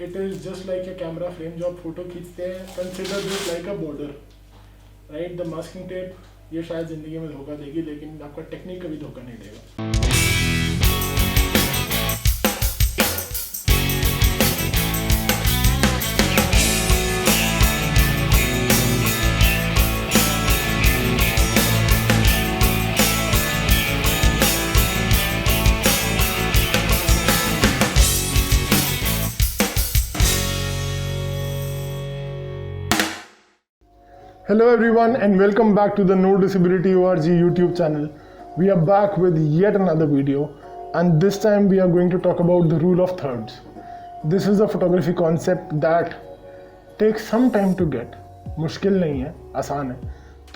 It is just like a camera frame जो आप photo खींचते हैं, consider this like a border, right. The masking tape ये शायद ज़िंदगी में धोखा देगी, लेकिन आपका टेक्निक कभी धोखा नहीं देगा। Hello everyone and welcome back to the No Disability ORG YouTube channel. We are back with yet another video, and this time we are going to talk about the rule of thirds. This is a photography concept that takes some time to get. मुश्किल नहीं है, आसान है।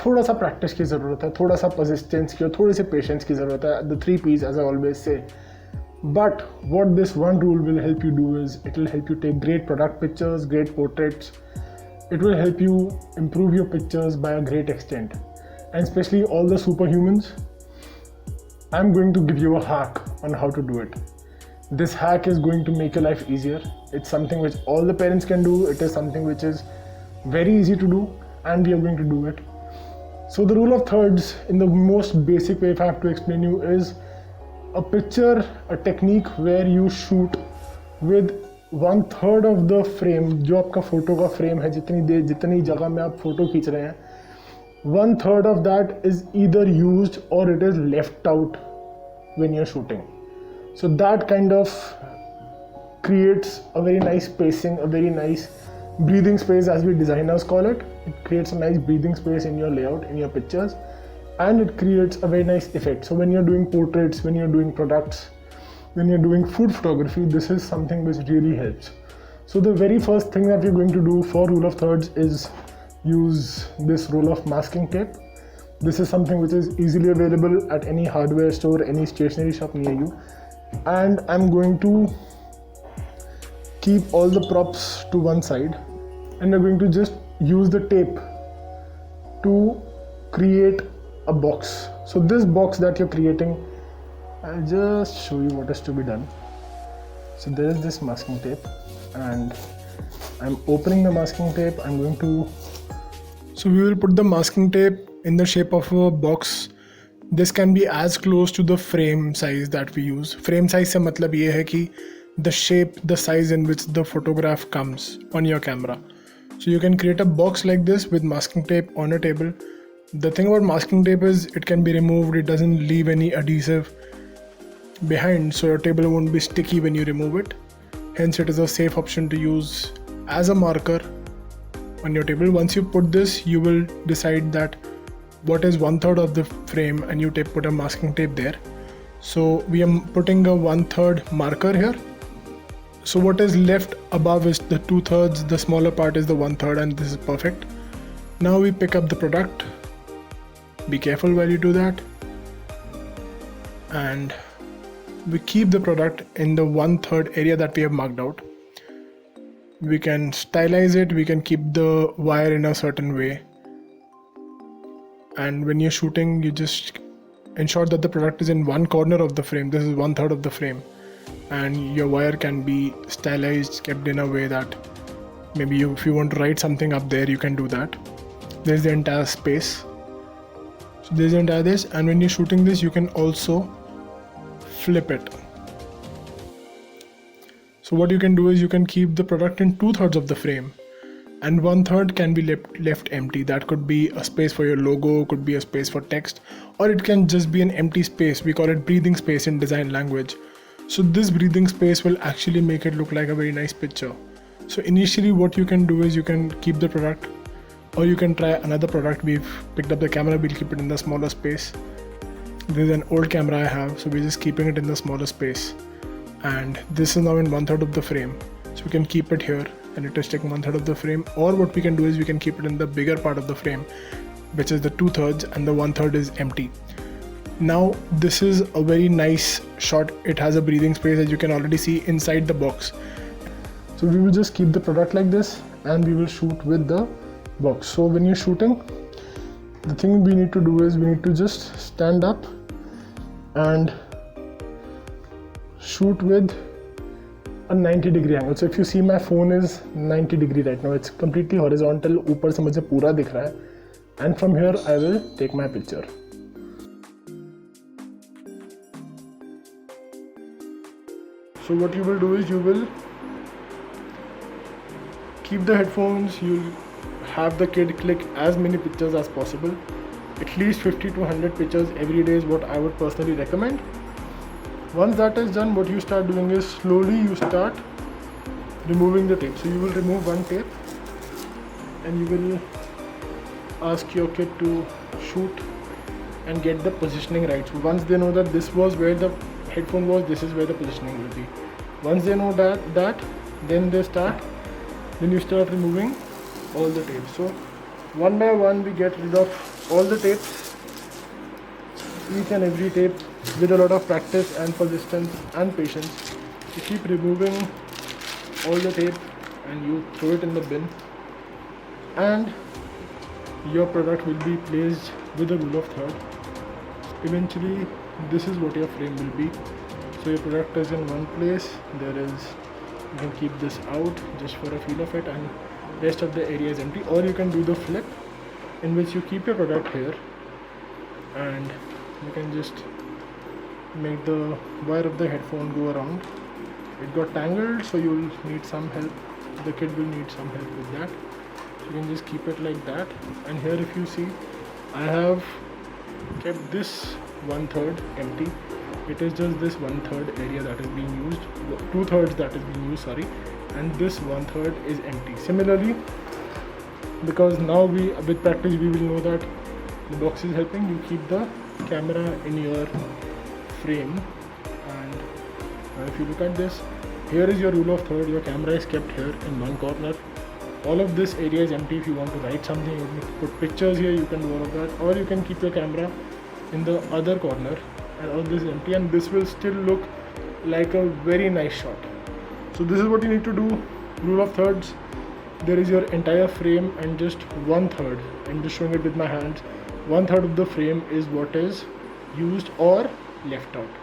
थोड़ा सा practice की ज़रूरत है, थोड़ा सा परसिस्टेंस की और थोड़ी सी पेशेंस की ज़रूरत है. The 3 P's as I always say. But what this one rule will help you do is it will help you take great product pictures, great portraits. It will help you improve your pictures by a great extent, and especially all the superhumans. I'm going to give you a hack on how to do it. This hack is going to make your life easier. It's something which all the parents can do. It is something which is very easy to do, and we are going to do it. So the rule of thirds, in the most basic way, if I have to explain you, is a picture, a technique where you shoot with 1/3 of the frame. जो आपका photo का frame है, जितनी जगह में आप photo खींच रहे हैं, 1/3 of that is either used or it is left out when you're shooting. So that kind of creates a very nice spacing, a very nice breathing space, as we designers call it. It creates a nice breathing space in your layout, in your pictures, and it creates a very nice effect. So when you're doing portraits, when you're doing products, when you're doing food photography, this is something which really helps. So the very first thing that you're going to do for rule of thirds is use this roll of masking tape. This is something which is easily available at any hardware store, any stationery shop near you. And I'm going to keep all the props to one side, and we're going to just use the tape to create a box. So this box that you're creating, I'll just show you what is to be done. So there is this masking tape, and I'm opening the masking tape. I'm going to... So we will put the masking tape in the shape of a box. This can be as close to the frame size that we use. Frame size से मतलब ये है कि the shape, the size in which the photograph comes on your camera. So you can create a box like this with masking tape on a table. The thing about masking tape is it can be removed. It doesn't leave any adhesive behind, so your table won't be sticky when you remove it. Hence it is a safe option to use as a marker on your table. Once you put this, you will decide that what is 1/3 of the frame, and you put a masking tape there. So we are putting a 1/3 marker here. So what is left above is the 2/3, the smaller part is the 1/3, and this is perfect. Now we pick up the product. Be careful while you do that, and we keep the product in the 1/3 area that we have marked out. We can stylize it, we can keep the wire in a certain way, and when you're shooting, you just ensure that the product is in one corner of the frame. This is 1/3 of the frame, and your wire can be stylized, kept in a way that maybe if you want to write something up there, you can do that. There's the entire space. So there's the entire this, and when you're shooting this, you can also flip it. So what you can do is you can keep the product in 2/3 of the frame, and 1/3 can be left empty. That could be a space for your logo, could be a space for text, or it can just be an empty space. We call it breathing space in design language. So this breathing space will actually make it look like a very nice picture. So initially what you can do is you can keep the product, or you can try another product. We've picked up the camera, we'll keep it in the smaller space. This is an old camera I have, so we're just keeping it in the smaller space, and this is now in 1/3 of the frame. So we can keep it here, and it is taking 1/3 of the frame. Or what we can do is we can keep it in the bigger part of the frame, which is the 2/3, and the 1/3 is empty. Now this is a very nice shot. It has a breathing space, as you can already see inside the box. So we will just keep the product like this, and we will shoot with the box. So when you're shooting, the thing we need to do is we need to just stand up and shoot with a 90-degree angle. So if you see, my phone is 90 degree right now. It's completely horizontal. ऊपर से मुझे पूरा दिख रहा है. And from here I will take my picture. So what you will do is you will keep the headphones. You'll have the kid click as many pictures as possible. At least 50 to 100 pictures every day is what I would personally recommend. Once that is done, what you start doing is slowly you start removing the tape. So you will remove one tape and you will ask your kid to shoot and get the positioning right. So once they know that this was where the headphone was, this is where the positioning will be. Once they know that then you start removing all the tapes. So one by one we get rid of all the tapes, each and every tape. With a lot of practice and persistence and patience, you keep removing all the tape and you throw it in the bin, and your product will be placed with a rule of third. Eventually this is what your frame will be. So your product is in one place, you can keep this out just for a feel of it, and rest of the area is empty. Or you can do the flip, in which you keep your product here and you can just make the wire of the headphone go around. It got tangled, so you'll need some help. The kid will need some help with that. So you can just keep it like that. And here if you see, I have kept this 1/3 empty. It is just this 1/3 area that is being used, 2/3 that is being used, sorry, and this 1/3 is empty. Similarly, because now with practice we will know that the box is helping, you keep the camera in your frame, and if you look at this, here is your rule of third. Your camera is kept here in one corner. All of this area is empty. If you want to write something, you can put pictures here, you can do all of that, or you can keep your camera in the other corner, and all this is empty, and this will still look like a very nice shot. So this is what you need to do. Rule of thirds. There is your entire frame and just 1/3. I'm just showing it with my hands. 1/3 of the frame is what is used or left out.